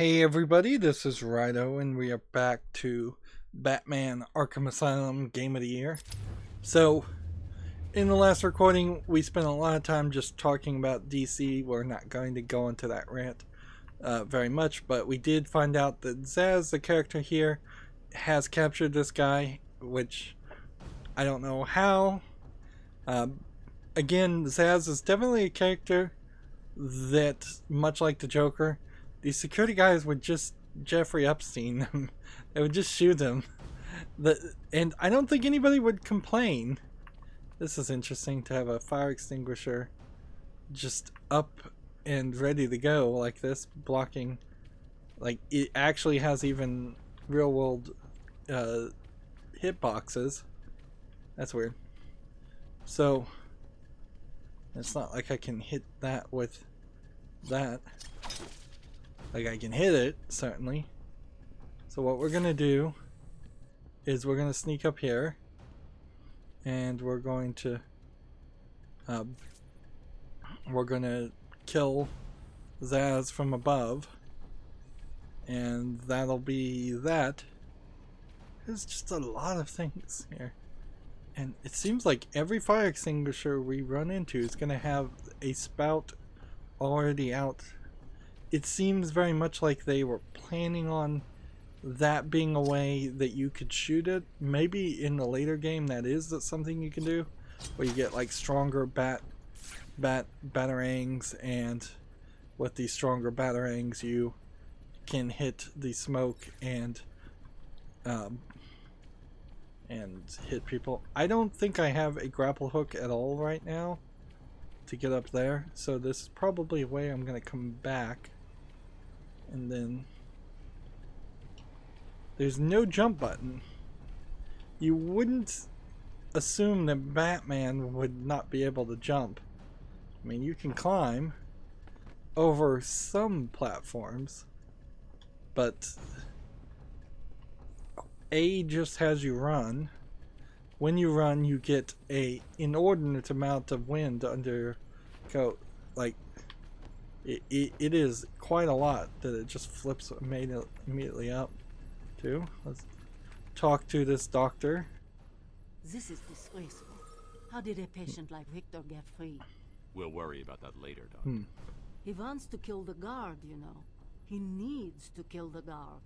Hey everybody, this is Rydo and we are back to Batman Arkham Asylum Game of the Year. So, in the last recording, we spent a lot of time just talking about DC. We're not going to go into that rant very much, but we did find out that Zsasz, the character here, has captured this guy, which I don't know how. Again, Zsasz is definitely a character that, much like the Joker, these security guys would just Jeffrey Epstein them. They would just shoot him. And I don't think anybody would complain. This is interesting to have a fire extinguisher just up and ready to go like this, blocking. Like, it actually has even real world hitboxes. That's weird. So, it's not like I can hit that with that. Like, I can hit it, certainly. So what we're gonna do is we're gonna sneak up here and we're going to kill Zsasz from above, and that'll be that. There's just a lot of things here, and it seems like every fire extinguisher we run into is gonna have a spout already out. It seems very much like they were planning on that being a way that you could shoot it. Maybe in the later game that is something you can do, where you get like stronger batarangs, and with these stronger batarangs you can hit the smoke and hit people. I don't think I have a grapple hook at all right now to get up there, so this is probably a way I'm gonna come back. And then there's no jump button. You wouldn't assume that Batman would not be able to jump. I mean, you can climb over some platforms, but A just has you run. When you run, you get a inordinate amount of wind under your coat. Like, it is quite a lot that it just flips immediately up to. Let's talk to this doctor. This is disgraceful. How did a patient like Victor get free? We'll worry about that later, Doc. He wants to kill the guard, you know. He needs to kill the guard.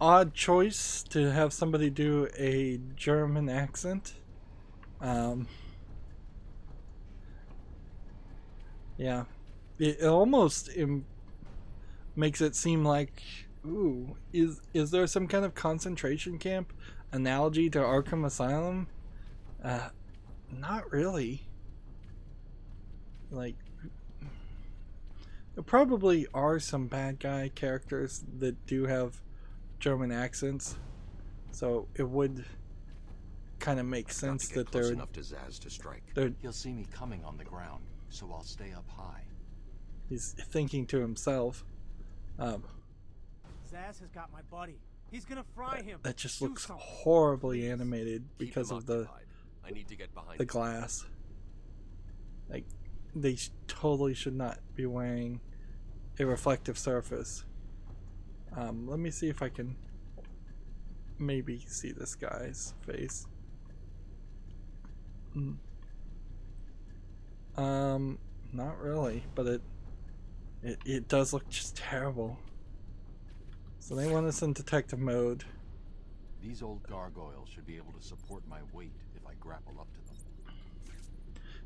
Odd choice to have somebody do a German accent. Yeah, it almost makes it seem like, ooh, is there some kind of concentration camp analogy to Arkham Asylum? Not really. Like, there probably are some bad guy characters that do have German accents, so it would kind of make sense that they're enough to Zsasz to strike. He'll see me coming on the ground, so I'll stay up high. He's thinking to himself. Zsasz has got my buddy. He's gonna fry him. That just looks horribly animated because of the I need to get behind the glass. Like, they totally should not be wearing a reflective surface. Let me see if I can maybe see this guy's face. Not really, but it does look just terrible. So they want us in detective mode. These old gargoyles should be able to support my weight if I grapple up to them.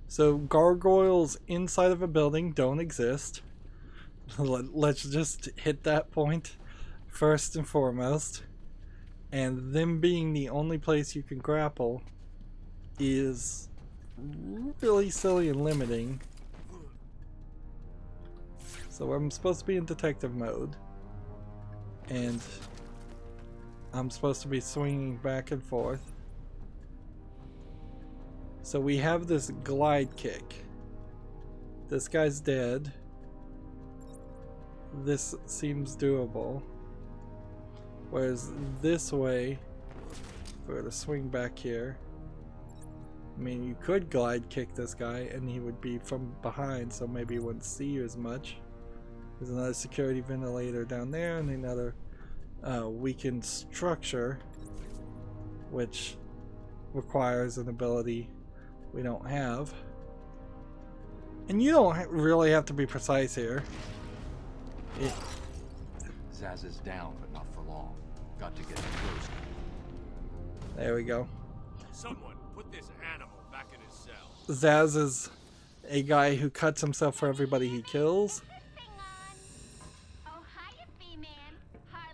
So gargoyles inside of a building don't exist. Let's just hit that point first and foremost. And them being the only place you can grapple is really silly and limiting. So I'm supposed to be in detective mode, and I'm supposed to be swinging back and forth. So we have this glide kick. This guy's dead. This seems doable. Whereas this way, if we were to swing back here, I mean, you could glide kick this guy and he would be from behind, so maybe he wouldn't see you as much. There's another security ventilator down there, and another weakened structure, which requires an ability we don't have. And you don't really have to be precise here. Zaz is down, but not for long. Got to get close. There we go. Someone put this animal back in his cell. Zaz is a guy who cuts himself for everybody he kills.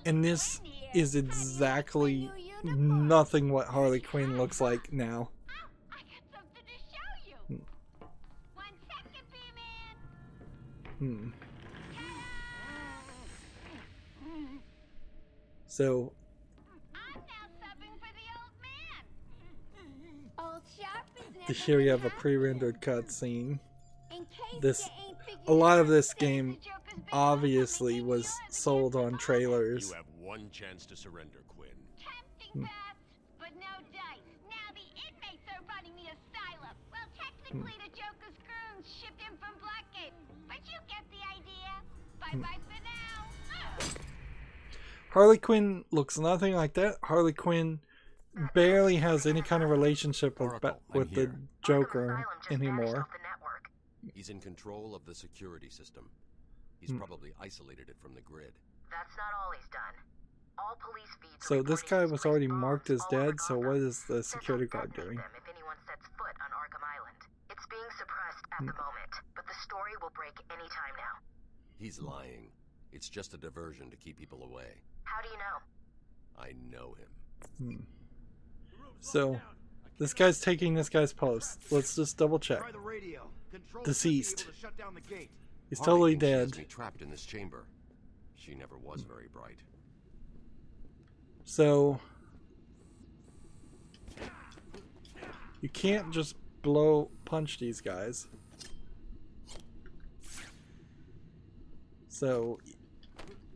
And this is exactly nothing what Harley Quinn looks like now. I got something to show you. 1 second, B-Man. So I'm now subbing for the old man. Old Sharp is never here we have a gonna pre-rendered cutscene. In case This, you ain't figured a lot of out, this that's game the Joker's big obviously problem, was and you're the sold on trailers. You have one chance to surrender, Quinn. tempting fast, but no dice. Now the inmates are running the asylum. Well, technically the Joker's goons shipped in from Blackgate, but you get the idea. Bye-bye for now. Harley Quinn looks nothing like that. Harley Quinn barely has any kind of relationship with, Oracle, I'm with the here. Joker anymore. He's in control of the security system. He's probably isolated it from the grid. That's not all he's done. All police feeds So are this reporting guy was he's already placed marked bombs as all over dead, so Gotham. what is the Says security he'll guard detonate doing? them if anyone sets foot on Arkham Island. It's being suppressed at the moment, but the story will break any time now. He's lying. It's just a diversion to keep people away. How do you know? I know him. So this guy's taking this guy's post. Let's just double check. Try the radio. Control Deceased. should be able to shut down the gate. He's Harley totally thinks she has dead. me trapped in this chamber. She never was very bright. So you can't just punch these guys. So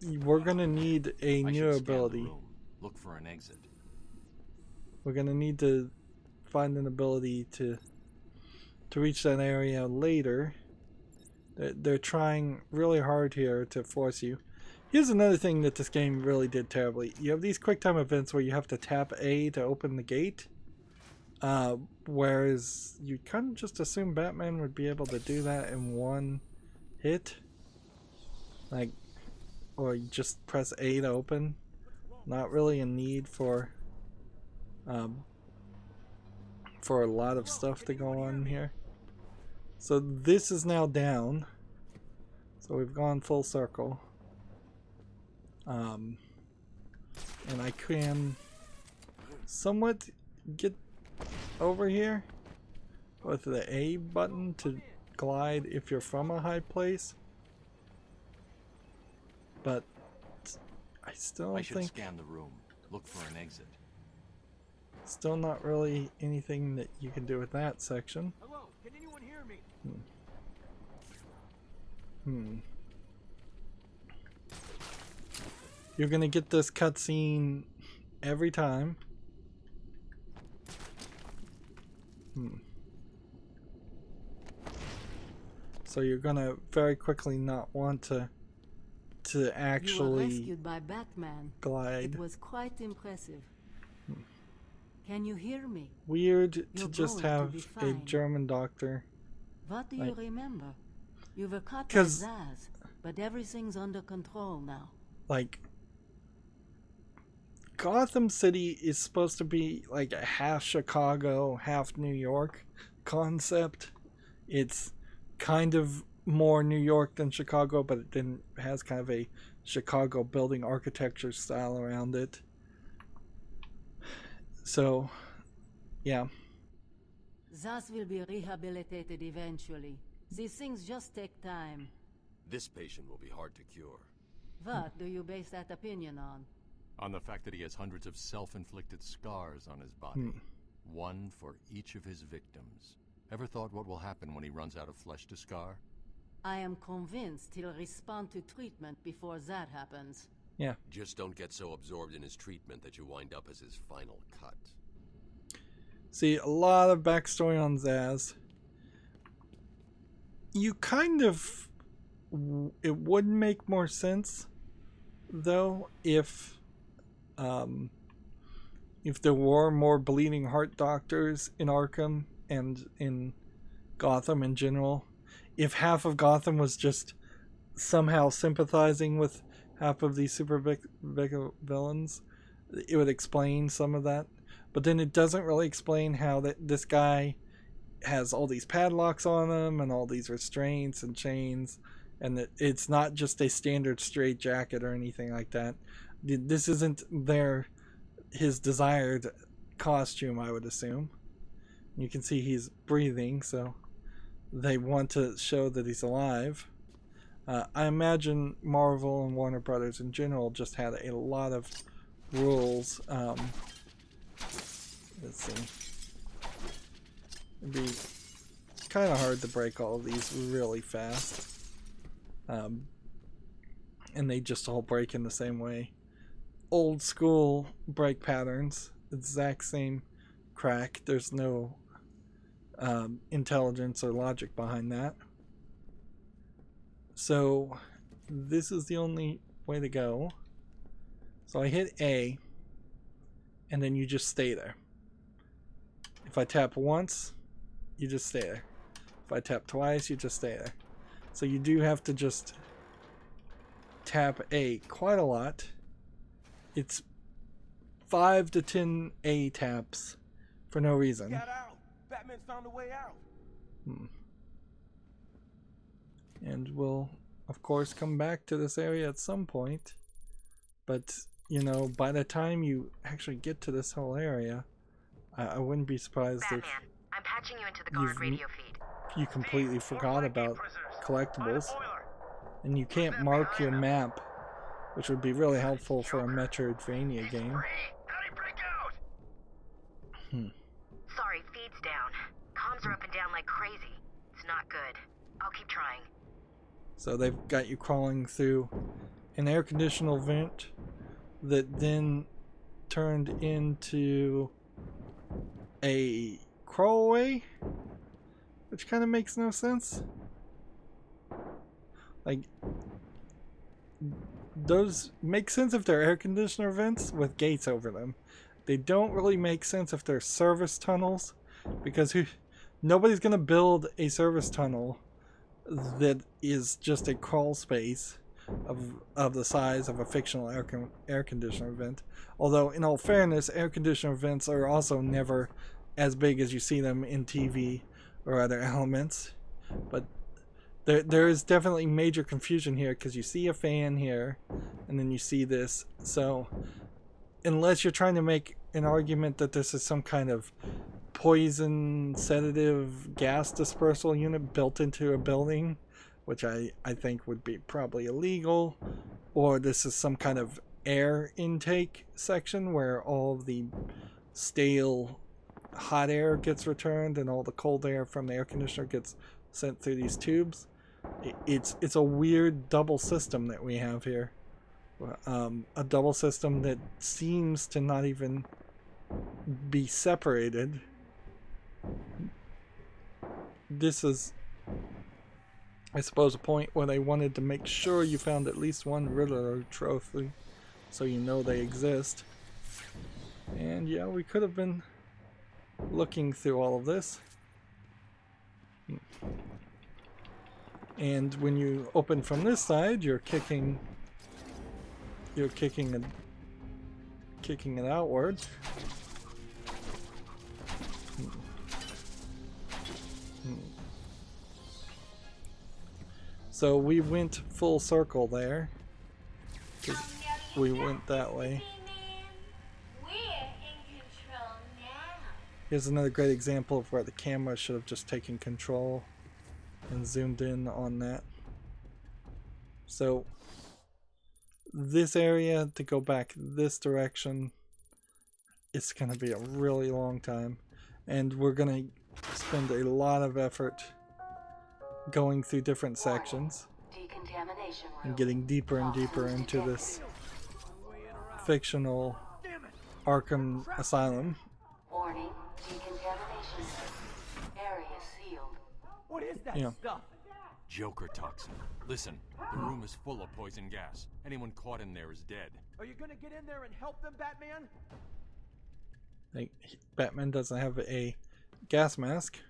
we're gonna need a I new should scan the ability. room. Look for an exit. We're gonna need to find an ability to reach that area later. They're trying really hard here to force you. Here's another thing that this game really did terribly. You have these quick time events where you have to tap A to open the gate. Whereas you kind of just assume Batman would be able to do that in one hit. Like, or you just press A to open. Not really a need for a lot of stuff to go on here. So this is now down. So we've gone full circle. And I can somewhat get over here with the A button to glide if you're from a high place. But I still I should think scan the room. Look for an exit. still not really anything that you can do with that section. Hello, can anyone hear me? You're gonna get this cutscene every time. So you're gonna very quickly not want to You were actually rescued by Batman. glide. It was quite impressive. Can you hear me? Weird to You're just going to be have a fine. German doctor. What do you Like- remember? You were caught by 'Cause- Zaz, but everything's under control now. Like, Gotham City is supposed to be like a half Chicago, half New York concept. It's kind of more New York than Chicago, but it then has kind of a Chicago building architecture style around it. So, yeah. Zaz will be rehabilitated eventually. These things just take time. This patient will be hard to cure. What do you base that opinion on? On the fact that he has hundreds of self-inflicted scars on his body. One for each of his victims. Ever thought what will happen when he runs out of flesh to scar? I am convinced he'll respond to treatment before that happens. Yeah. Just don't get so absorbed in his treatment that you wind up as his final cut. See, a lot of backstory on Zaz. You kind of it would make more sense though if there were more bleeding heart doctors in Arkham and in Gotham in general. If half of Gotham was just somehow sympathizing with half of these super villains, it would explain some of that. But then it doesn't really explain how that this guy has all these padlocks on him and all these restraints and chains, and that it's not just a standard straight jacket or anything like that. This isn't his desired costume, I would assume. You can see he's breathing, so they want to show that he's alive. I imagine Marvel and Warner Brothers in general just had a lot of rules. Let's see. It'd be kind of hard to break all of these really fast. And they just all break in the same way. Old school break patterns, exact same crack. There's no intelligence or logic behind that. So this is the only way to go. So I hit A, and then you just stay there. If I tap once, you just stay there. If I tap twice, you just stay there. So you do have to just tap A quite a lot. It's 5 to 10 A taps for no reason. Got out. Batman found a way out. And we'll, of course, come back to this area at some point. But, you know, by the time you actually get to this whole area, I wouldn't be surprised Batman, if I'm patching you into the guard radio feed. you completely forgot about collectibles. And you can't mark your map, which would be really helpful for a Metroidvania game. Sorry, feed's down. Comms are up and down like crazy. It's not good. I'll keep trying. So they've got you crawling through an air conditioner vent that then turned into a crawlway, which kind of makes no sense. Like, those make sense if they're air conditioner vents with gates over them. They don't really make sense if they're service tunnels, because nobody's gonna build a service tunnel that is just a crawl space of the size of a fictional air conditioner vent. Although, in all fairness, air conditioner vents are also never as big as you see them in TV or other elements. But there is definitely major confusion here, because you see a fan here and then you see this. So unless you're trying to make an argument that this is some kind of poison sedative gas dispersal unit built into a building, which I think would be probably illegal, or this is some kind of air intake section where all of the stale hot air gets returned and all the cold air from the air conditioner gets sent through these tubes. It's a weird double system that we have here. A double system that seems to not even be separated. This is, I suppose, a point where they wanted to make sure you found at least one Riddler trophy, so you know they exist. And yeah, we could have been looking through all of this. And when you open from this side, you're kicking it outward. So we went full circle there. We went that way. Here's another great example of where the camera should have just taken control and zoomed in on that. So this area, to go back this direction, it's gonna be a really long time, and we're gonna spend a lot of effort going through different sections and getting deeper and deeper into this fictional Arkham Asylum. Warning, decontamination. Area sealed. What is that Yeah. stuff? Joker toxin. Listen, the room is full of poison gas. Anyone caught in there is dead. Are you gonna get in there and help them, Batman? Like, Batman doesn't have a gas mask.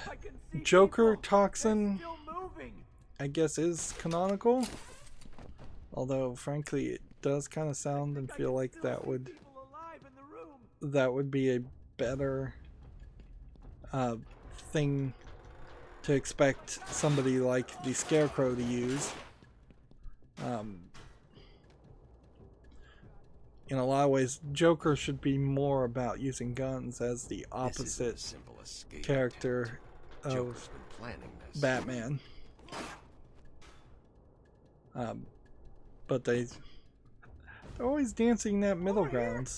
I can see Joker people. toxin, They're still moving. I guess, is canonical. Although, frankly, it does kind of sound and feel like that would be a better thing to expect somebody like the Scarecrow to use. In a lot of ways, Joker should be more about using guns as the opposite character of Batman. But they're always dancing that middle ground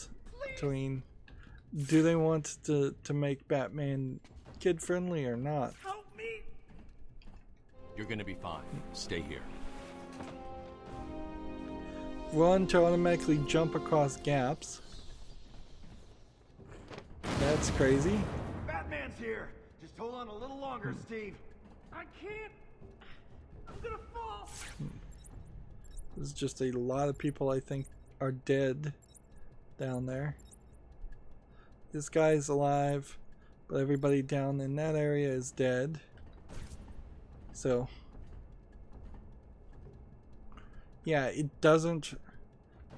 between, do they want to make Batman kid friendly or not? Help me! You're gonna be fine. Stay here. Run to automatically jump across gaps. That's crazy. Batman's here. Just hold on a little longer, Steve. I can't. I'm gonna fall. There's just a lot of people I think are dead down there. This guy's alive, but everybody down in that area is dead. So, yeah, it doesn't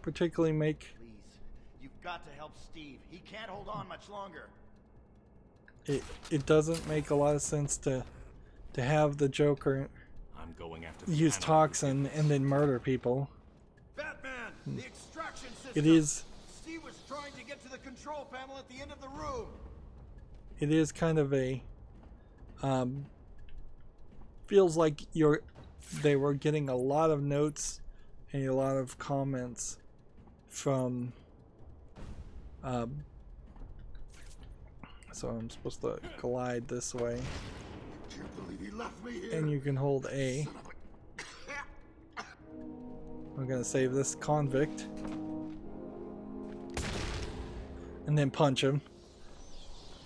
particularly make... Please, you've got to help Steve. He can't hold on much longer. It doesn't make a lot of sense to have the Joker I'm going after the use panel. toxin and then murder people. Batman, the extraction system. It is... Steve was trying to get to the control panel at the end of the room. It is kind of a... feels like they were getting a lot of notes and a lot of comments from... so I'm supposed to glide this way. Can't believe he left me here. And you can hold A. I'm gonna save this convict. And then punch him.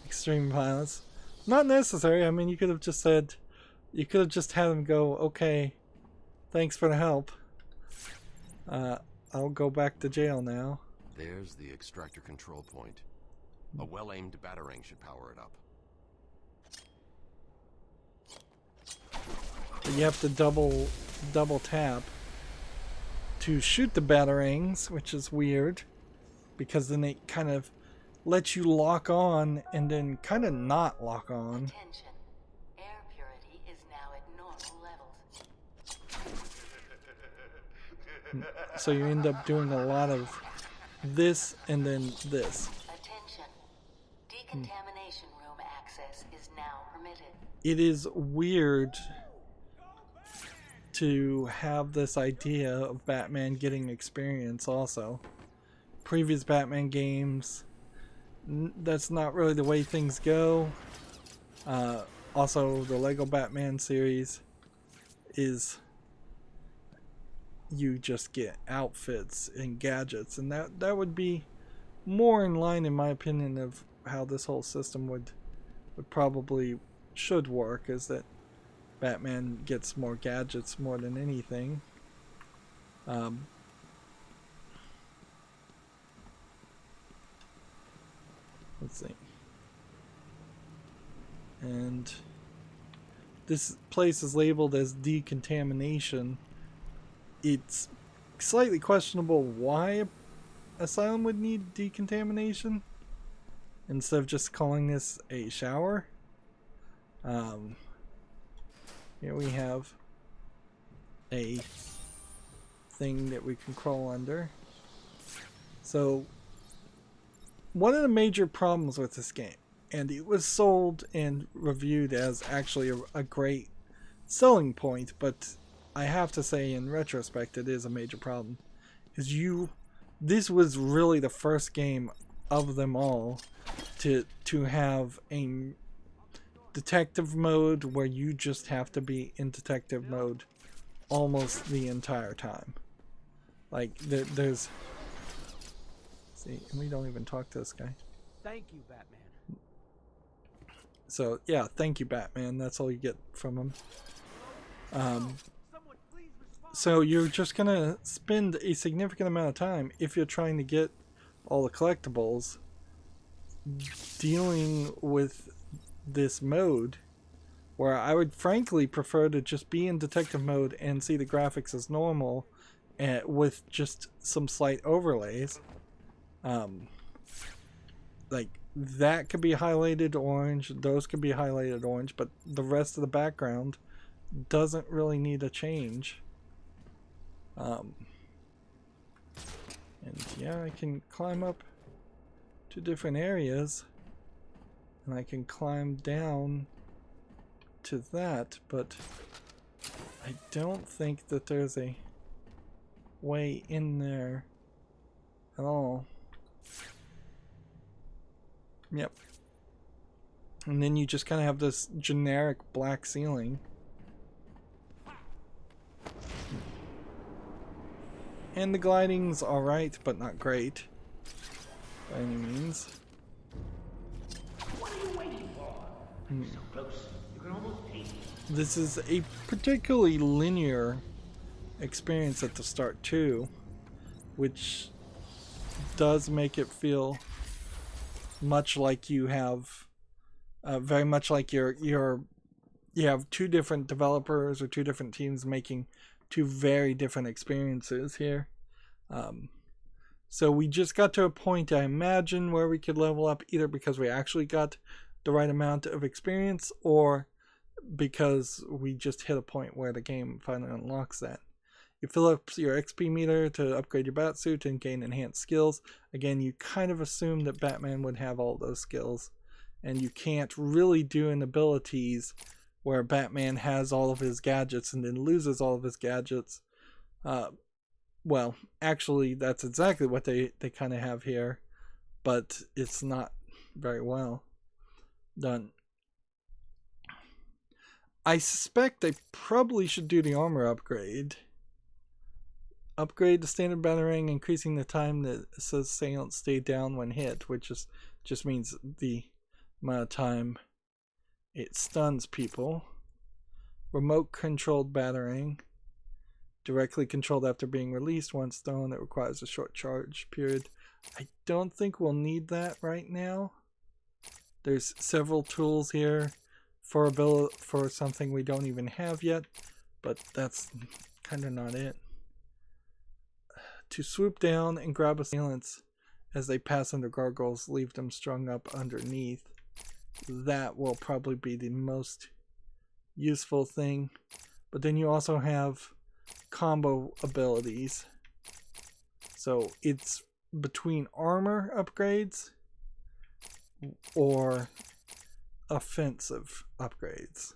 Extreme violence. Not necessary. I mean, you could have just said... You could have just had him go, okay, thanks for the help. I'll go back to jail now. There's the extractor control point. A well-aimed batarang should power it up. But you have to double tap to shoot the batarangs, which is weird. Because then it kind of lets you lock on and then kind of not lock on. Attention. Air purity is now at normal levels. So you end up doing a lot of this and then this. Attention. Decontamination room access is now permitted. It is weird to have this idea of Batman getting experience also. Previous Batman games, that's not really the way things go. Also, the Lego Batman series is you just get outfits and gadgets, and that would be more in line, in my opinion, of how this whole system would probably should work, is that Batman gets more gadgets more than anything. Let's see. And this place is labeled as decontamination. It's slightly questionable why Asylum would need decontamination instead of just calling this a shower. Here we have a thing that we can crawl under. So one of the major problems with this game, and it was sold and reviewed as actually a great selling point, but I have to say in retrospect it is a major problem, is this was really the first game of them all to have a detective mode where you just have to be in detective mode almost the entire time. Like there's see, and we don't even talk to this guy. Thank you, Batman. So yeah, thank you, Batman. That's all you get from him. So you're just gonna spend a significant amount of time, if you're trying to get all the collectibles, dealing with this mode, where I would frankly prefer to just be in detective mode and see the graphics as normal, with just some slight overlays. Like that could be highlighted orange, those could be highlighted orange, but the rest of the background doesn't really need a change. And yeah, I can climb up to different areas, and I can climb down to that, but I don't think that there's a way in there at all. Yep. And then you just kind of have this generic black ceiling. And the gliding's alright, but not great by any means. What are you waiting for? So close, you can almost taste it. This is a particularly linear experience at the start too, which does make it feel much like you have, very much like you have two different developers or two different teams making two very different experiences here. So we just got to a point, I imagine, where we could level up, either because we actually got the right amount of experience, or because we just hit a point where the game finally unlocks that. You fill up your XP meter to upgrade your batsuit and gain enhanced skills. Again, you kind of assume that Batman would have all those skills, and you can't really do an abilities where Batman has all of his gadgets and then loses all of his gadgets. Well, actually, that's exactly what they kind of have here, but it's not very well done. I suspect they probably should do the armor upgrade. Upgrade the standard batarang, increasing the time that assailants stay down when hit, which is just means the amount of time it stuns people. Remote controlled batarang, directly controlled after being released. Once thrown, it requires a short charge period. I don't think we'll need that right now. There's several tools here for something we don't even have yet, but that's kind of not it. To swoop down and grab assailants as they pass under gargoyles, leave them strung up underneath. That will probably be the most useful thing. But then you also have combo abilities. So it's between armor upgrades or offensive upgrades.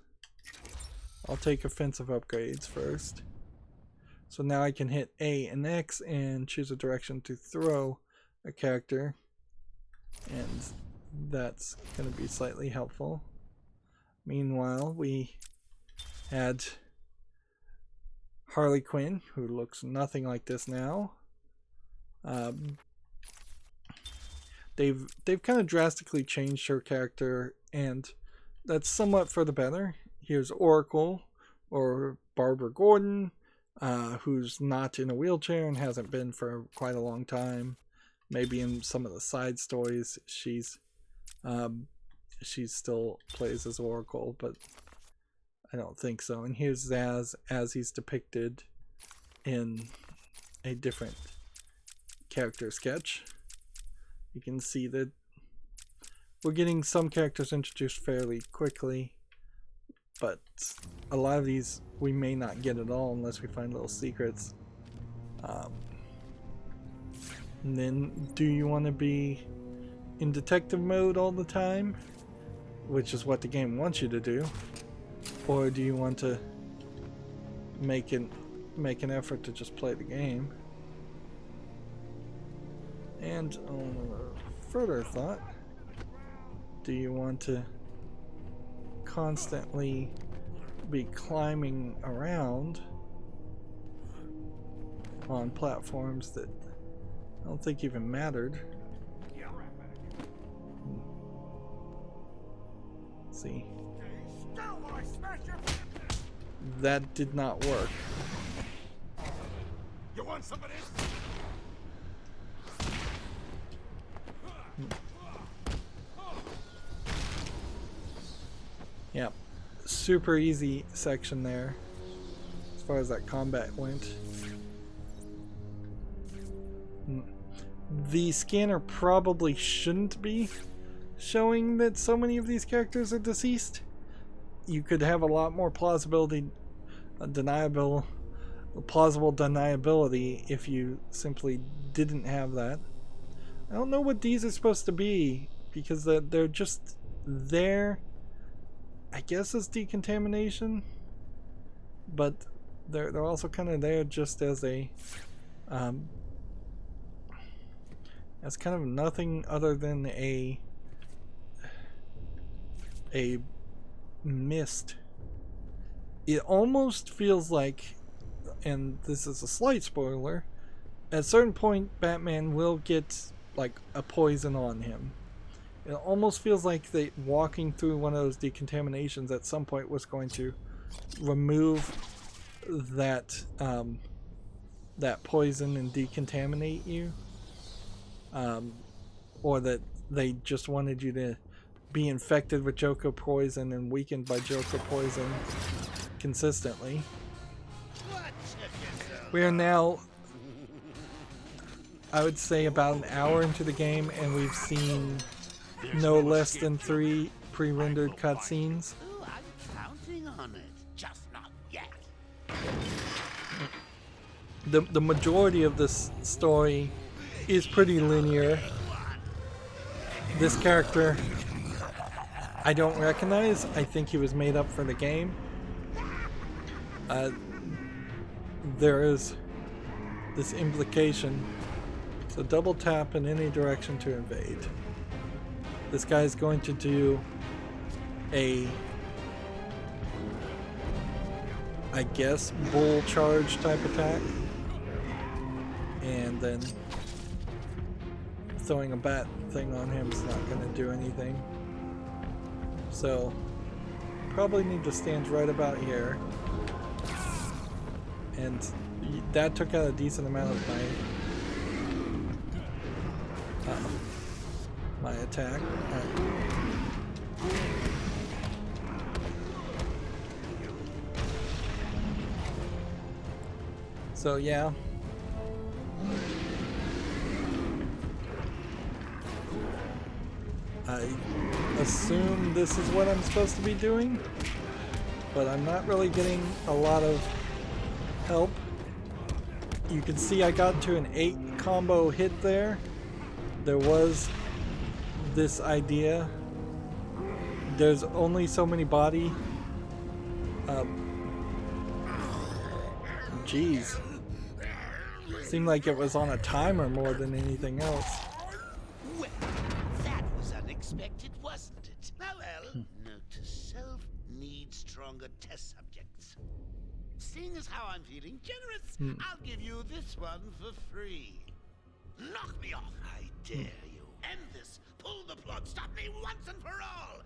I'll take offensive upgrades first. So now I can hit A and X and choose a direction to throw a character, and that's going to be slightly helpful. Meanwhile, we had Harley Quinn, who looks nothing like this now. They've kind of drastically changed her character, and that's somewhat for the better. Here's Oracle, or Barbara Gordon, who's not in a wheelchair and hasn't been for quite a long time. Maybe in some of the side stories she still plays as Oracle, but I don't think so. And here's Zaz as he's depicted in a different character sketch. You can see that we're getting some characters introduced fairly quickly, but a lot of these we may not get at all unless we find little secrets. And then, do you want to be in detective mode all the time, which is what the game wants you to do, or do you want to make an effort to just play the game? And on a further thought, do you want to constantly be climbing around on platforms that I don't think even mattered? See, Still while I smash your... that did not work. You want some of this? Yep, super easy section there as far as that combat went. The scanner probably shouldn't be showing that so many of these characters are deceased. You could have a lot more plausible deniability if you simply didn't have that. I don't know what these are supposed to be because they're just there, I guess, as decontamination, but they're also kind of there just as a as kind of nothing other than a mist. It almost feels like, and this is a slight spoiler, at a certain point Batman will get like a poison on him. It almost feels like walking through one of those decontaminations at some point was going to remove that that poison and decontaminate you, or that they just wanted you to be infected with Joker poison and weakened by Joker poison consistently. We are now, I would say, about an hour into the game, and we've seen no less than 3 pre-rendered cutscenes. Oh, I'm counting on it, just not yet. The majority of this story is pretty linear. This character I don't recognize. I think he was made up for the game. There is this implication. So double tap in any direction to invade. This guy is going to do a, I guess, bull charge type attack. And then throwing a bat thing on him is not going to do anything. So probably need to stand right about here. And that took out a decent amount of my attack. So yeah. I assume this is what I'm supposed to be doing, but I'm not really getting a lot of help. You can see I got to an 8 combo hit there. There was this idea. There's only so many body. Jeez. Seemed like it was on a timer more than anything else. Well, that was unexpected, wasn't it? Oh well, note to self, need stronger test subjects. Seeing as how I'm feeling generous, I'll give you this one for free. Knock me off, I dare you. End this. Pull the plug. Stop me once and for all.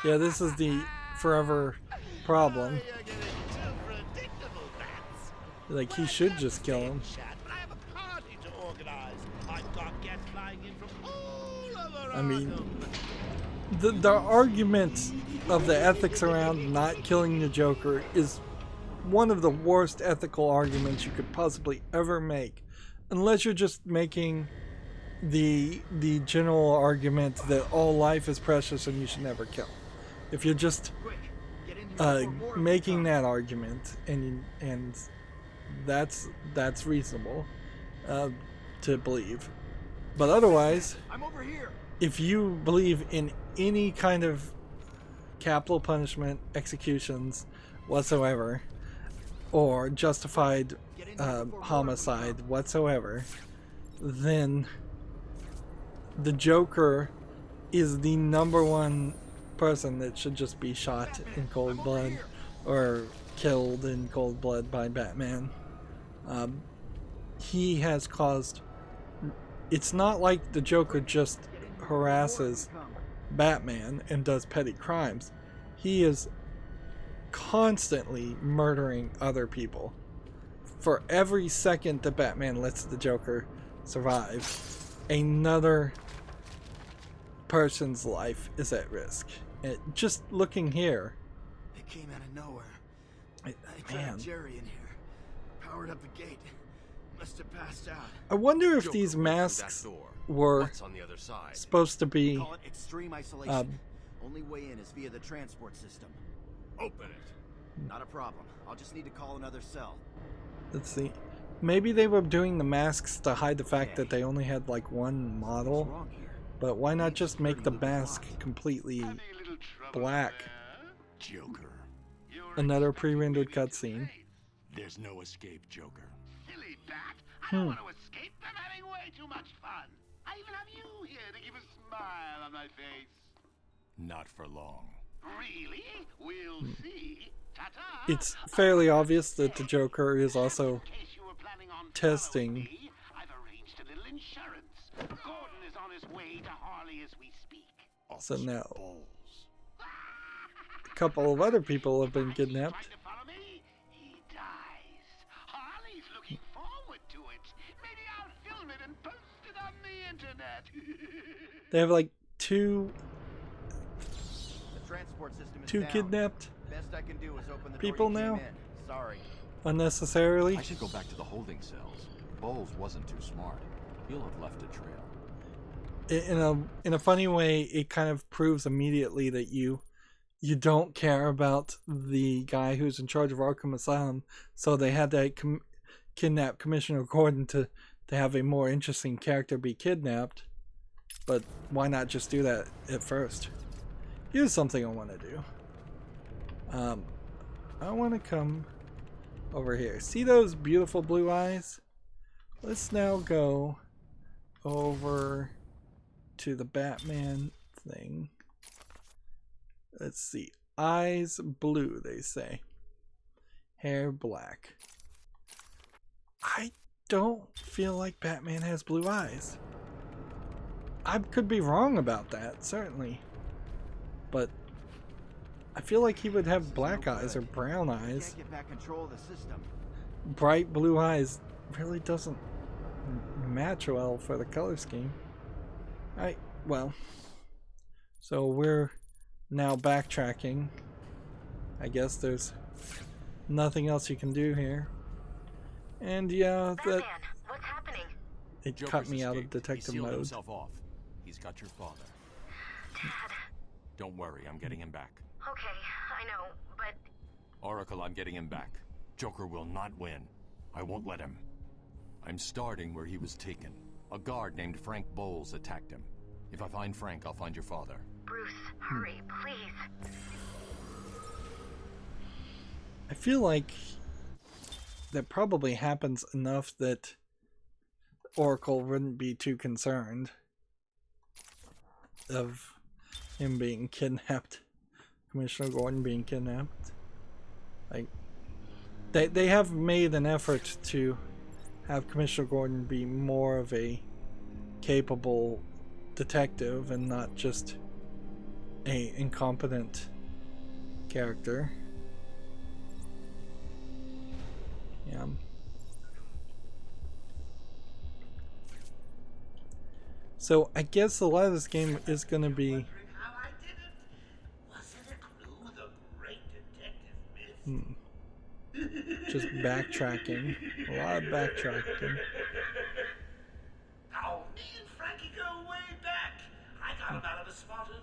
Yeah, this is the forever problem. You're getting too predictable, bats. Like, he should just kill him. But I have a party to organize. I've got guests flying in from all over I mean, Arkham. the argument of the ethics around not killing the Joker is one of the worst ethical arguments you could possibly ever make, unless you're just making the general argument that all life is precious and you should never kill. If you're just making that argument, and that's reasonable to believe, but otherwise, I'm over here. if you believe in any kind of capital punishment, executions whatsoever, or justified homicide whatsoever, then the Joker is the #1 person that should just be shot in cold blood or killed in cold blood by Batman. He has caused it's not like the Joker just harasses Batman and does petty crimes. He is constantly murdering other people. For every second that Batman lets the Joker survive, another person's life is at risk. And just looking here, It came out of nowhere. I man, trapped Jerry in here. Powered up the gate. Must have passed out. I wonder if Joker these went through that masks door. were What's on the other side? supposed to be Call it extreme isolation. Only way in is via the transport system. Open it. Not a problem. I'll just need to call another cell. let's see, maybe they were doing the masks to hide the fact that they only had like one What's model, wrong here? but why not just make the mask completely black? Joker. Another pre-rendered cutscene. There's no escape, Joker. Silly bat. I don't want to escape. I'm having way too much fun. I even have you here to keep a smile on my face. Not for long. Really? We'll see. Ta-ta. It's fairly obvious that the Joker is also In case you were planning on testing. following me, I've arranged a little insurance. Gordon is on his way to Harley as we speak. So now Balls. a couple of other people have been kidnapped. Trying to follow me? He dies. Harley's looking forward to it. Maybe I'll film it and post it on the internet. They have like two The transport system is two down. kidnapped Best I can do is open the people door you now? came in. Sorry. unnecessarily. I should go back to the holding cells. Bowles wasn't too smart. He'll have left a trail. In a funny way, it kind of proves immediately that you don't care about the guy who's in charge of Arkham Asylum, so they had to kidnap Commissioner Gordon to have a more interesting character be kidnapped. But why not just do that at first? Here's something I want to do. I want to come over here. See those beautiful blue eyes? Let's now go over to the Batman thing. Let's see. Eyes blue, they say. Hair black. I don't feel like Batman has blue eyes. I could be wrong about that, certainly. But I feel like he would have black eyes or brown eyes. Can't get back control of the system. Bright blue eyes really doesn't match well for the color scheme. Alright, well. So we're now backtracking. I guess there's nothing else you can do here. And yeah, that Batman, what's happening? it Joker's cut me out of escaped. detective He sealed mode. himself off. He's got your father. Dad. Don't worry, I'm getting him back. Okay, I know, but Oracle, I'm getting him back. Joker will not win. I won't let him. I'm starting where he was taken. A guard named Frank Bowles attacked him. If I find Frank, I'll find your father. Bruce, hurry, please. I feel like that probably happens enough that Oracle wouldn't be too concerned of him being kidnapped. Commissioner Gordon being kidnapped. Like, they have made an effort to have Commissioner Gordon be more of a capable detective and not just a incompetent character. Yeah. So I guess a lot of this game is going to be How I did it? Was it a clue the great detective missed? just backtracking. A lot of backtracking. Oh, me and Frankie go way back. I got him out of a spot of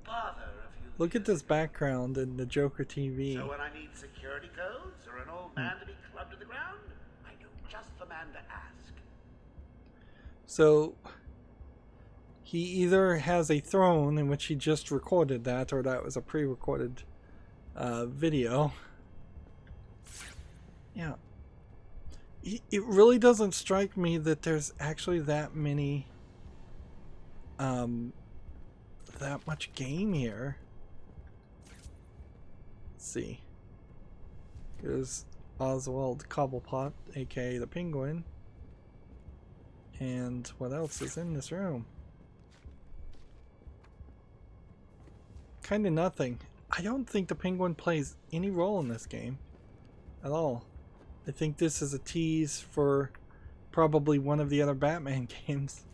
bother a few Look at this background in the Joker TV. So when I need security codes or an old man to be clubbed to the ground, I know just the man to ask. So he either has a throne in which he just recorded that, or that was a pre-recorded video. Yeah. It really doesn't strike me that there's actually that many that much game here. Let's see. Here's Oswald Cobblepot, aka the Penguin. And what else is in this room? Kinda nothing. I don't think the Penguin plays any role in this game at all. I think this is a tease for probably one of the other Batman games.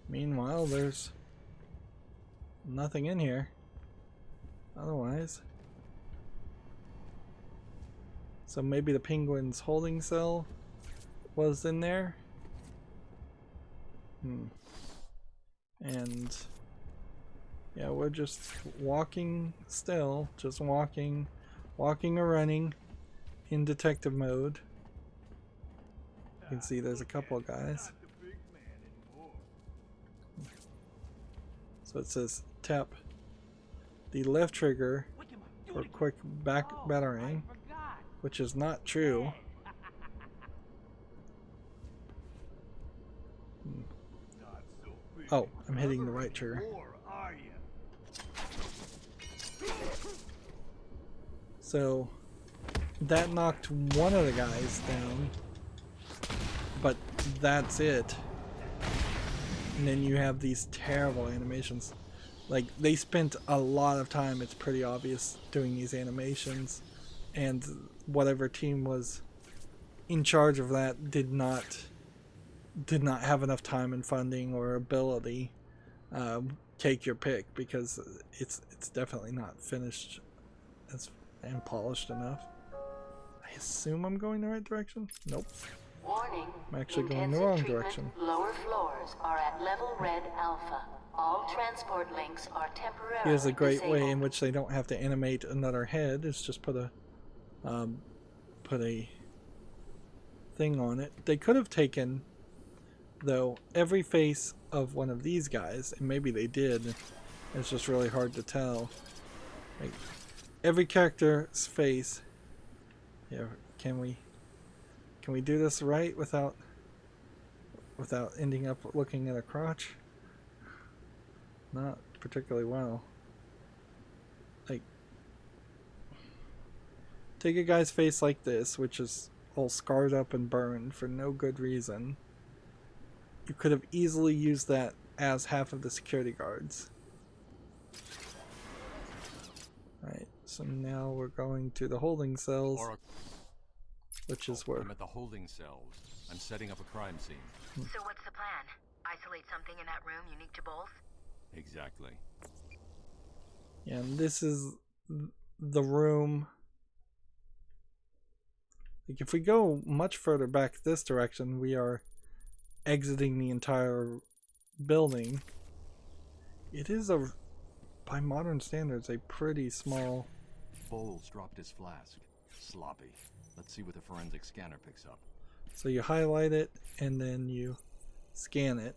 Meanwhile, there's nothing in here otherwise. So maybe the Penguin's holding cell was in there. And yeah, we're just walking still, just walking or running in detective mode. You can see there's a couple of guys. So it says tap the left trigger for quick back battering, which is not true. Oh, I'm hitting the right trigger. So that knocked one of the guys down, but that's it. And then you have these terrible animations. Like, they spent a lot of time, it's pretty obvious, doing these animations, and whatever team was in charge of that did not have enough time and funding or ability. Take your pick, because it's definitely not finished and polished enough. I assume I'm going the right direction? Nope. Warning. I'm actually going the wrong Intensive direction. treatment lower floors are at level red alpha. All transport links are temporarily Here's a great disabled. way in which they don't have to animate another head. It's just put a thing on it. They could have taken, though, every face of one of these guys, and maybe they did. It's just really hard to tell. Like, every character's face. Yeah, can we do this right without ending up looking at a crotch? Not particularly well. Like, take a guy's face like this, which is all scarred up and burned for no good reason. You could have easily used that as half of the security guards. Right, so now we're going to the holding cells, which is where... I'm at the holding cells. I'm setting up a crime scene. So what's the plan? Isolate something in that room unique to both? Exactly. Yeah, and this is the room. Like, if we go much further back this direction, we are exiting the entire building. It is by modern standards, a pretty small... Bowles dropped his flask. Sloppy. Let's see what the forensic scanner picks up. So you highlight it, and then you scan it.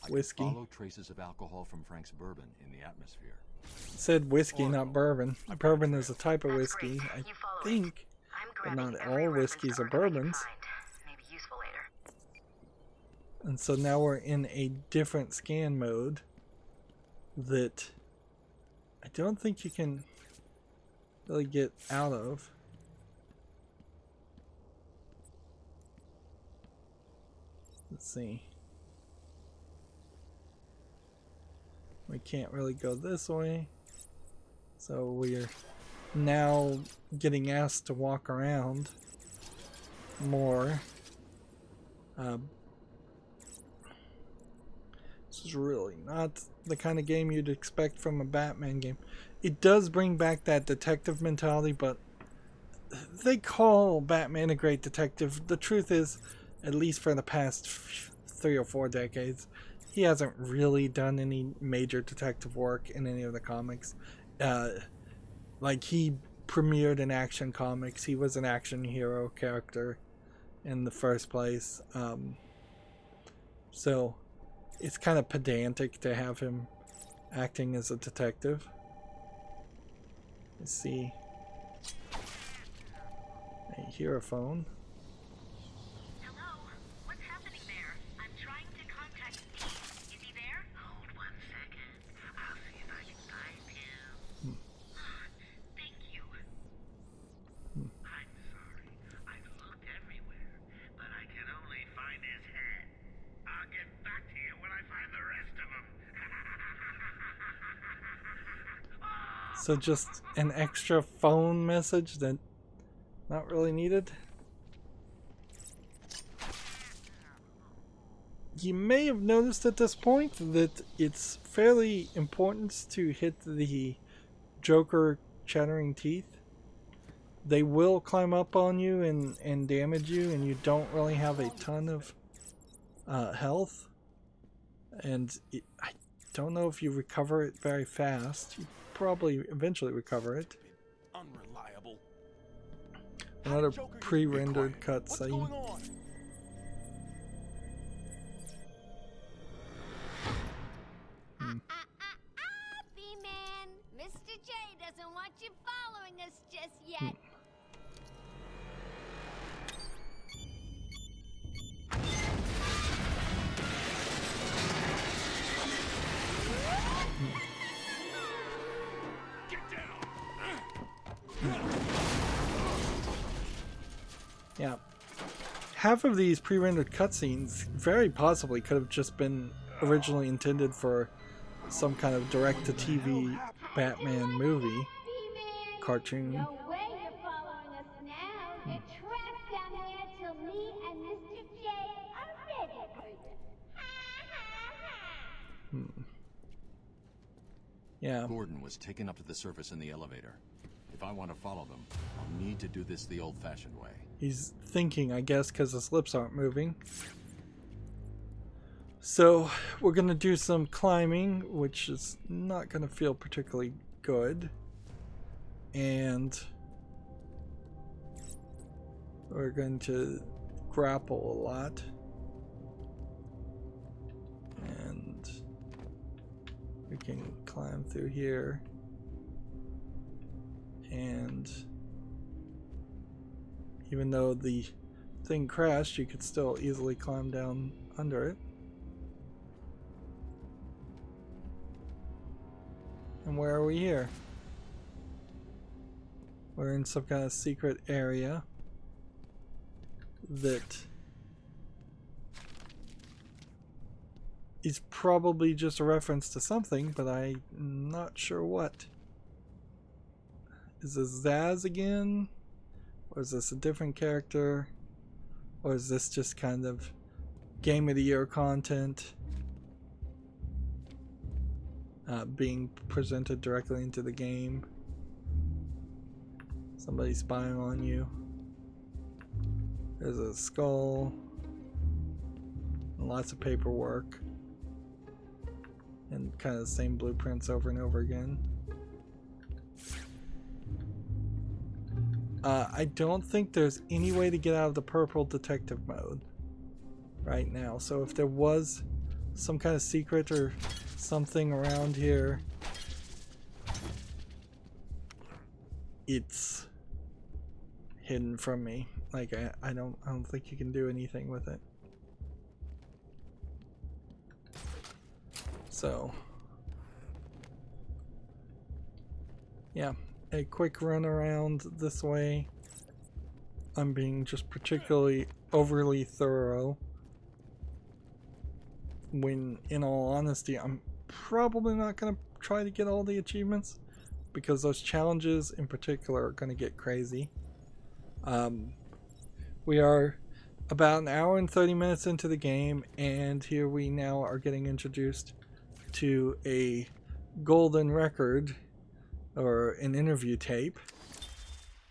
Whiskey. I can follow traces of alcohol from Frank's bourbon in the atmosphere. It said whiskey, not bourbon. Bourbon is a type of That's whiskey, great. I You follow think, it. I'm but grabbing not every all reference whiskeys to are Arkham I can bourbons. find. Maybe useful later. And so now we're in a different scan mode that I don't think you can really get out of. Let's see. We can't really go this way. So we're now getting asked to walk around more. This is really not the kind of game you'd expect from a Batman game. It does bring back that detective mentality, but they call Batman a great detective. The truth is, at least for the past 3 or 4 decades, he hasn't really done any major detective work in any of the comics. Like, he premiered in Action Comics. He was an action hero character in the first place. So it's kind of pedantic to have him acting as a detective. Let's see. I hear a phone. Hello? What's happening there? I'm trying to contact Steve. Is he there? Hold 1 second. I'll see if I can find him. Thank you. I'm sorry. I've So just an extra phone message that not really needed. You may have noticed at this point that it's fairly important to hit the Joker chattering teeth. They will climb up on you and damage you, and you don't really have a ton of health. And I don't know if you recover it very fast. You probably eventually recover it. Unreliable. Another pre-rendered cutscene. B-Man, Mr. J doesn't want you following us just yet. Yeah. Half of these pre-rendered cutscenes very possibly could have just been originally intended for some kind of direct-to-TV Batman movie cartoon. No way you're following us now. You're trapped down there till me and Mr. J are ready for you. Yeah. Gordon was taken up to the surface in the elevator. If I want to follow them, I'll need to do this the old-fashioned way. He's thinking, I guess, because his lips aren't moving. So, we're going to do some climbing, which is not going to feel particularly good. And we're going to grapple a lot. And we can climb through here. And even though the thing crashed, you could still easily climb down under it. And where are we here? We're in some kind of secret area that is probably just a reference to something, but I'm not sure what. Is this Zaz again? Or is this a different character? Or is this just kind of Game of the Year content being presented directly into the game? Somebody spying on you. There's a skull. And lots of paperwork. And kind of the same blueprints over and over again. I don't think there's any way to get out of the purple detective mode right now. So if there was some kind of secret or something around here, it's hidden from me. Like I don't think you can do anything with it. So yeah. A quick run around this way. I'm being just particularly overly thorough, when in all honesty I'm probably not going to try to get all the achievements, because those challenges in particular are going to get crazy. We are about an hour and 30 minutes into the game, and here we now are getting introduced to a golden record, or an interview tape.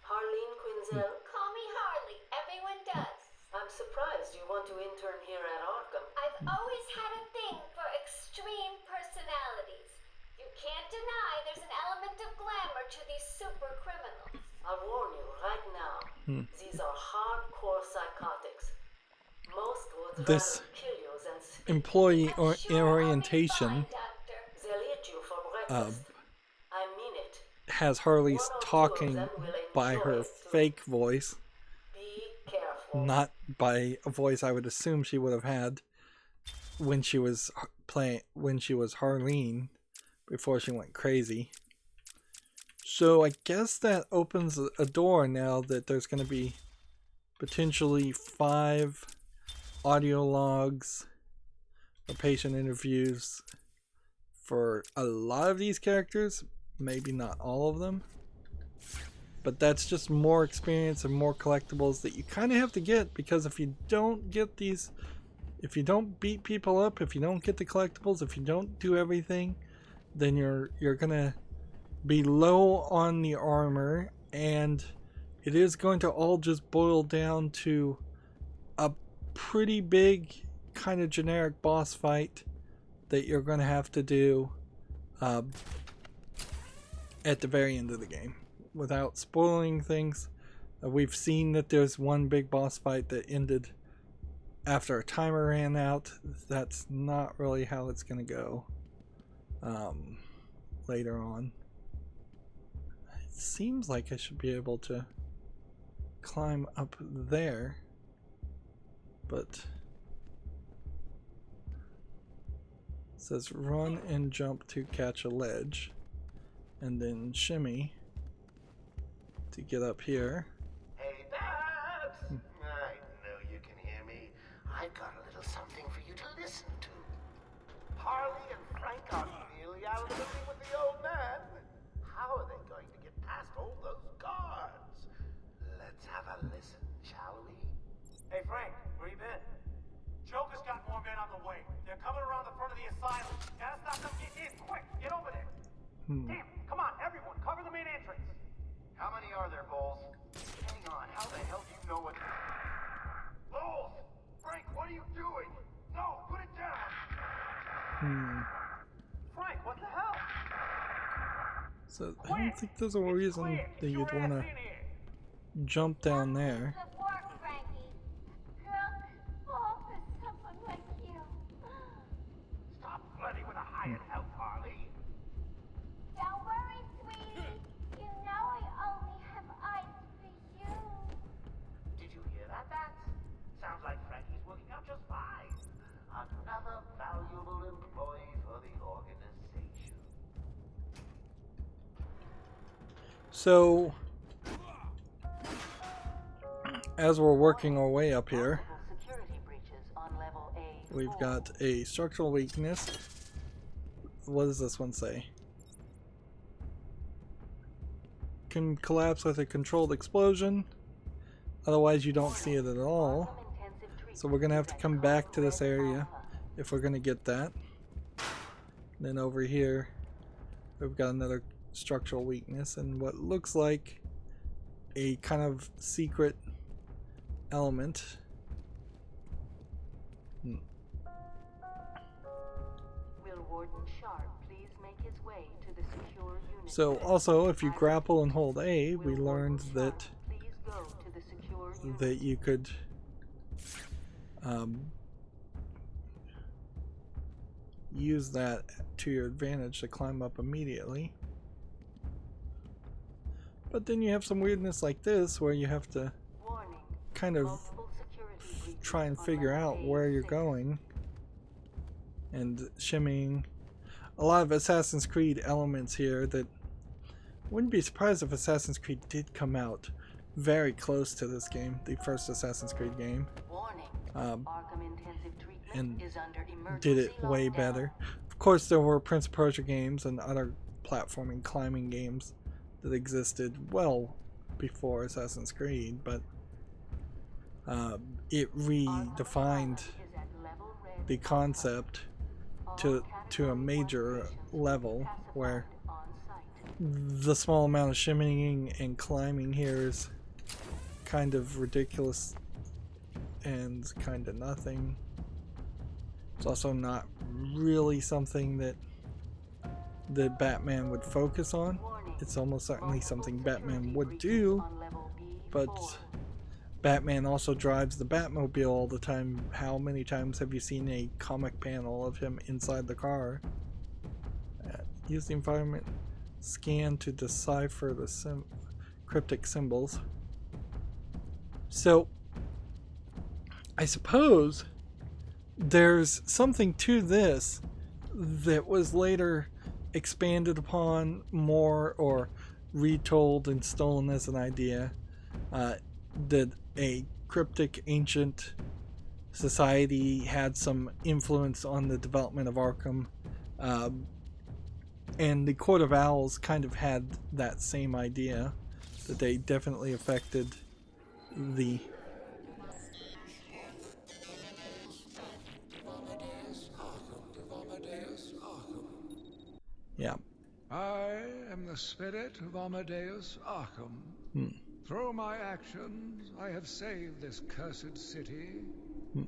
Harley Quinzel? Call me Harley. Everyone does. I'm surprised you want to intern here at Arkham. I've always had a thing for extreme personalities. You can't deny there's an element of glamour to these super criminals. I'll warn you right now. These are hardcore psychotics. Most would This rather kill you than speak. employee I'm sure orientation I'll be fine, Doctor. They'll eat you for breakfast. I mean it. has Harley talking by her fake voice, Be careful. not by a voice I would assume she would have had when she was Harleen before she went crazy. So I guess that opens a door now that there's going to be potentially 5 audio logs or patient interviews for a lot of these characters, maybe not all of them. But that's just more experience and more collectibles that you kind of have to get, because if you don't get these, if you don't beat people up, if you don't get the collectibles, if you don't do everything, then you're gonna be low on the armor, and it is going to all just boil down to a pretty big kind of generic boss fight that you're going to have to do at the very end of the game. Without spoiling things, we've seen that there's one big boss fight that ended after a timer ran out. That's not really how it's going to go later on. It seems like I should be able to climb up there, but it says run and jump to catch a ledge, and then shimmy to get up here. Hey, Babs! I know you can hear me. I've got a little something for you to listen to. Harley and Frank are nearly out of the building with the old man. How are they going to get past all those guards? Let's have a listen, shall we? Hey, Frank, where you been? Joker's got more men on the way. They're coming around the front of the asylum. Gotta stop them. Get in, quick. Get over there. Damn, come on, everyone. Cover the main entrance. How many are there, Bowles? Hang on. How the hell do you know what... Bowles! Frank, what are you doing? No, put it down. Frank, what the hell? So I don't think there's a reason that you'd want to jump down there. Good work, Frankie. Crook, fall for someone like you. Stop flirting with a hired help, Harley. Don't worry, sweetie. You know I only have eyes for you. Did you hear that, Bats? Sounds like Frankie's working out just fine. Another valuable employee for the organization. So, as we're working our way up here, we've got a structural weakness. What does this one say? Can collapse with a controlled explosion. Otherwise you don't see it at all. So we're going to have to come back to this area if we're going to get that. Then over here we've got another structural weakness and what looks like a kind of secret element. So also, if you grapple and hold A, we learned that you could use that to your advantage to climb up immediately. But then you have some weirdness like this where you have to kind of try and figure out where you're going and shimmying. A lot of Assassin's Creed elements here that wouldn't be surprised if Assassin's Creed did come out very close to this game, the first Assassin's Creed game, and did it way better. Of course there were Prince of Persia games and other platforming climbing games that existed well before Assassin's Creed, but it redefined the concept to a major level where the small amount of shimmying and climbing here is kind of ridiculous and kind of nothing. It's also not really something that Batman would focus on. It's almost certainly something Batman would do, but Batman also drives the Batmobile all the time. How many times have you seen a comic panel of him inside the car? Use the environment scan to decipher the cryptic symbols. So, I suppose there's something to this that was later expanded upon more or retold and stolen as an idea, that a cryptic ancient society had some influence on the development of Arkham, And the Court of Owls kind of had that same idea, that they definitely affected the... Yeah. I am the spirit of Amadeus Arkham. Through my actions, I have saved this cursed city,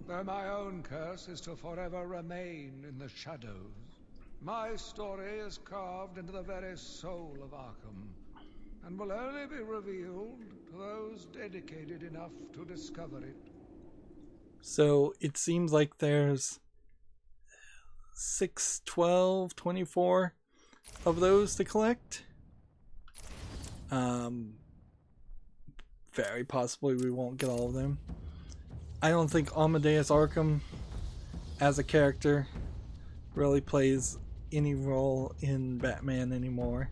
though my own curse is to forever remain in the shadows. My story is carved into the very soul of Arkham, and will only be revealed to those dedicated enough to discover it. So it seems like there's 6, 12, 24 of those to collect. Very possibly we won't get all of them. I don't think Amadeus Arkham as a character really plays any role in Batman anymore.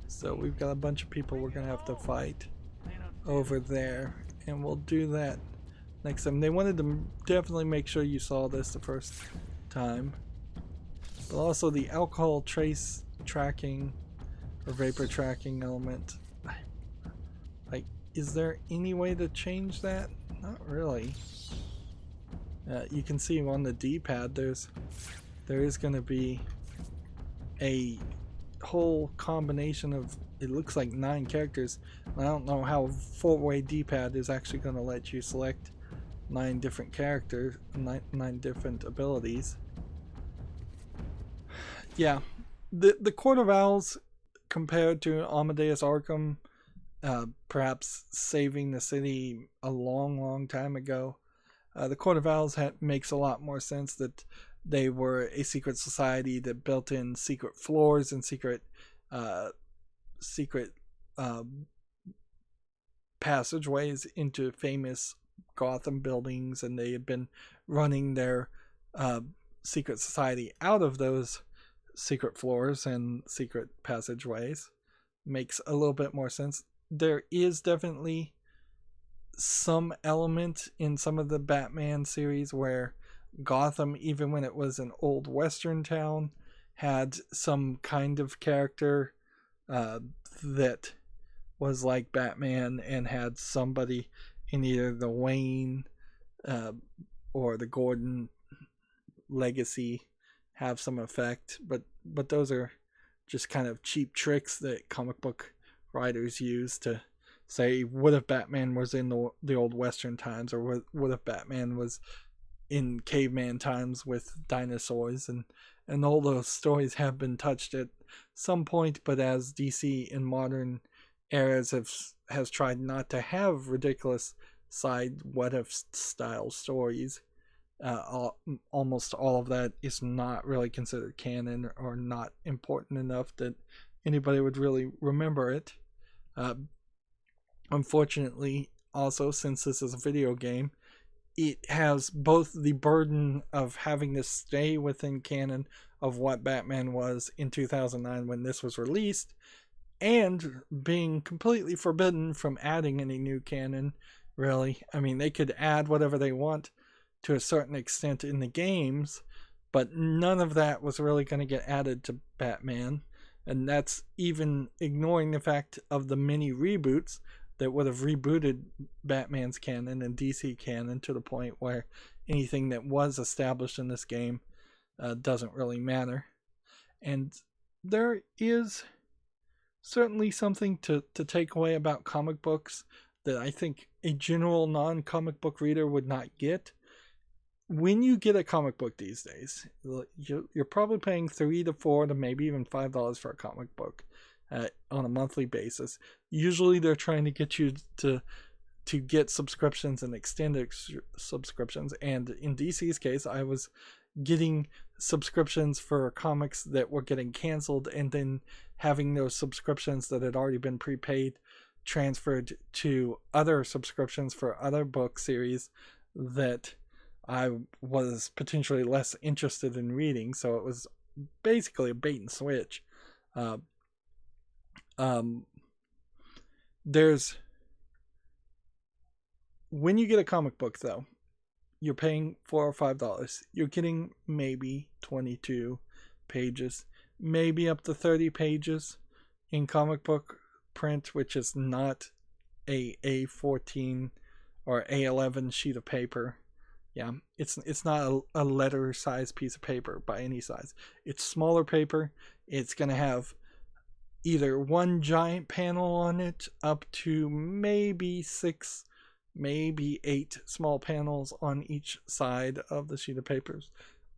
So we've got a bunch of people we're gonna have to fight over there, and we'll do that next time. They wanted to definitely make sure you saw this the first time, but also the alcohol trace tracking or vapor tracking element. Like, is there any way to change that? Not really. You can see on the D-pad there is going to be a whole combination of, it looks like 9 characters. I don't know how 4-way D-pad is actually going to let you select 9 different characters, 9 different abilities. Yeah, the Court of Owls compared to Amadeus Arkham, perhaps saving the city a long time ago, the Court of Owls makes a lot more sense, that they were a secret society that built in secret floors and secret passageways into famous Gotham buildings, and they had been running their secret society out of those secret floors and secret passageways. Makes a little bit more sense. There is definitely some element in some of the Batman series where Gotham, even when it was an old western town, had some kind of character that was like Batman and had somebody in either the Wayne or the Gordon legacy have some effect, but those are just kind of cheap tricks that comic book writers use to say, what if Batman was in the old western times, or what if Batman was in caveman times with dinosaurs, and all those stories have been touched at some point, but as DC in modern eras has tried not to have ridiculous side what if style stories, almost all of that is not really considered canon or not important enough that anybody would really remember it. Unfortunately, also, since this is a video game, it has both the burden of having to stay within canon of what Batman was in 2009 when this was released, and being completely forbidden from adding any new canon, really. I mean, they could add whatever they want to a certain extent in the games, but none of that was really going to get added to Batman, and that's even ignoring the fact of the many reboots that would have rebooted Batman's canon and DC canon to the point where anything that was established in this game doesn't really matter. And there is certainly something to take away about comic books that I think a general non-comic book reader would not get. When you get a comic book these days, you're probably paying $3 to $4 to maybe even $5 for a comic book on a monthly basis. Usually they're trying to get you to get subscriptions and extended subscriptions, and in DC's case, I was getting subscriptions for comics that were getting canceled, and then having those subscriptions that had already been prepaid transferred to other subscriptions for other book series that I was potentially less interested in reading. So it was basically a bait and switch. When you get a comic book, though, you're paying $4 or $5. You're getting maybe 22 pages, maybe up to 30 pages in comic book print, which is not a A14 or A11 sheet of paper. Yeah, it's not a letter size piece of paper by any size. It's smaller paper. It's going to have either one giant panel on it up to maybe 6, maybe 8 small panels on each side of the sheet of papers.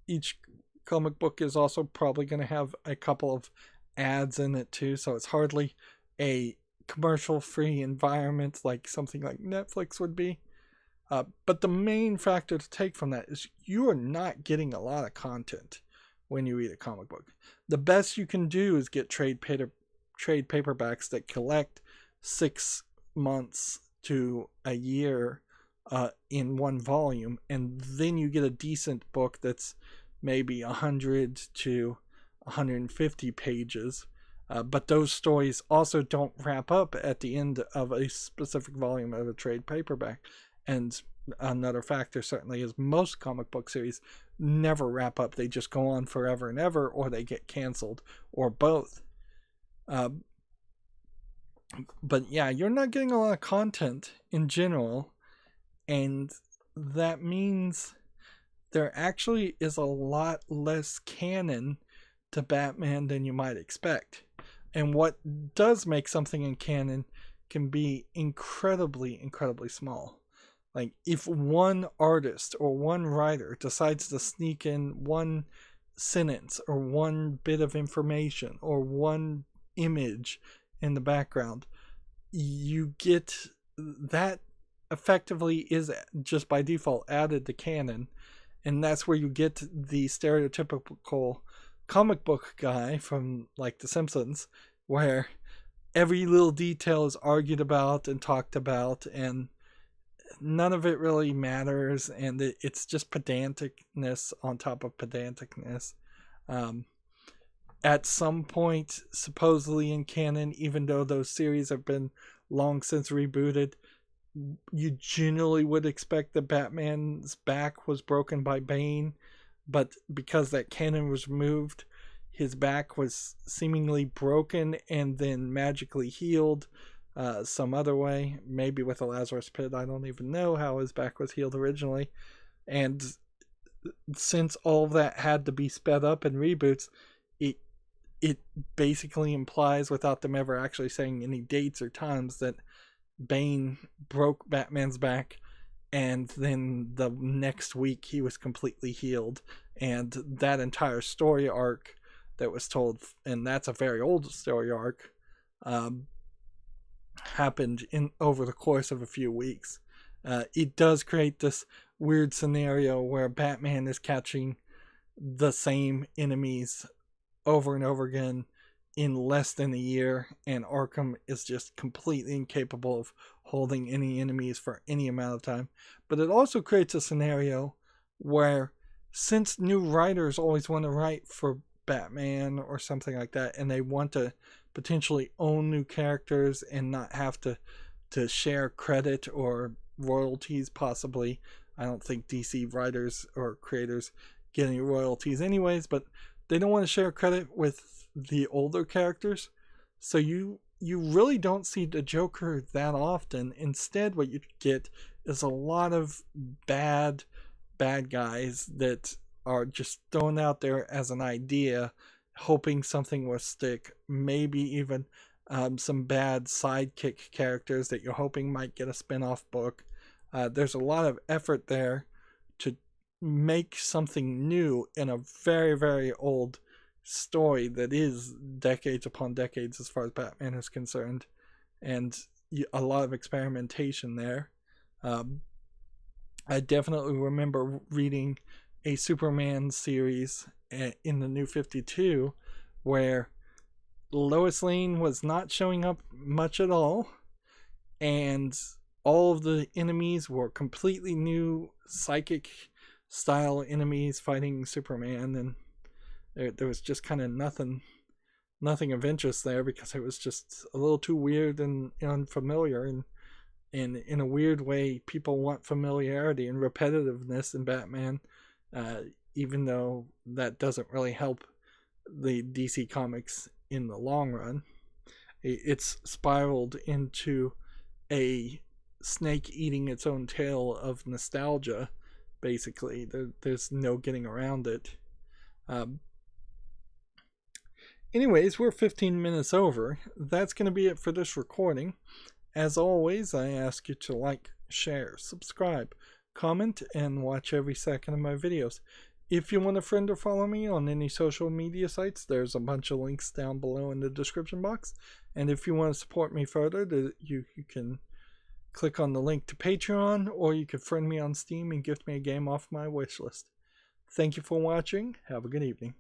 Each comic book is also probably going to have a couple of ads in it too, so it's hardly a commercial-free environment like something like Netflix would be. But the main factor to take from that is you are not getting a lot of content when you read a comic book. The best you can do is get trade paperbacks that collect 6 months to a year in one volume, and then you get a decent book that's maybe 100 to 150 pages. But those stories also don't wrap up at the end of a specific volume of a trade paperback. And another factor certainly is most comic book series never wrap up. They just go on forever and ever, or they get canceled, or both. But yeah, you're not getting a lot of content in general, and that means there actually is a lot less canon to Batman than you might expect. And what does make something in canon can be incredibly, incredibly small. Like, if one artist or one writer decides to sneak in one sentence or one bit of information or one image in the background, you get that effectively is just by default added to canon. And that's where you get the stereotypical comic book guy from like The Simpsons, where every little detail is argued about and talked about, and none of it really matters, and it's just pedanticness on top of pedanticness. At some point, supposedly in canon, even though those series have been long since rebooted, you generally would expect that Batman's back was broken by Bane, but because that canon was removed, his back was seemingly broken and then magically healed some other way, maybe with a Lazarus Pit. I don't even know how his back was healed originally. And since all of that had to be sped up in reboots, it basically implies, without them ever actually saying any dates or times, that Bane broke Batman's back, and then the next week he was completely healed. And that entire story arc that was told, and that's a very old story arc, happened over the course of a few weeks. It does create this weird scenario where Batman is catching the same enemies over and over again in less than a year, and Arkham is just completely incapable of holding any enemies for any amount of time. But it also creates a scenario where, since new writers always want to write for Batman or something like that, and they want to potentially own new characters and not have to share credit or royalties, possibly. I don't think DC writers or creators get any royalties anyways, but they don't want to share credit with the older characters. So you really don't see the Joker that often. Instead, what you get is a lot of bad guys that are just thrown out there as an idea, hoping something will stick. Maybe even some bad sidekick characters that you're hoping might get a spin-off book. There's a lot of effort there to make something new in a very, very old story that is decades upon decades as far as Batman is concerned, and a lot of experimentation there. I definitely remember reading a Superman series in the New 52 where Lois Lane was not showing up much at all, and all of the enemies were completely new psychic style enemies fighting Superman, and there was just kind of nothing of interest there because it was just a little too weird and unfamiliar, And in a weird way, people want familiarity and repetitiveness in Batman, even though that doesn't really help the DC Comics in the long run. It's spiraled into a snake eating its own tail of nostalgia, basically. There's no getting around it. Anyways, we're 15 minutes over. That's going to be it for this recording. As always, I ask you to like, share, subscribe, comment, and watch every second of my videos. If you want a friend or follow me on any social media sites, there's a bunch of links down below in the description box. And if you want to support me further, you can click on the link to Patreon, or you can friend me on Steam and gift me a game off my wishlist. Thank you for watching. Have a good evening.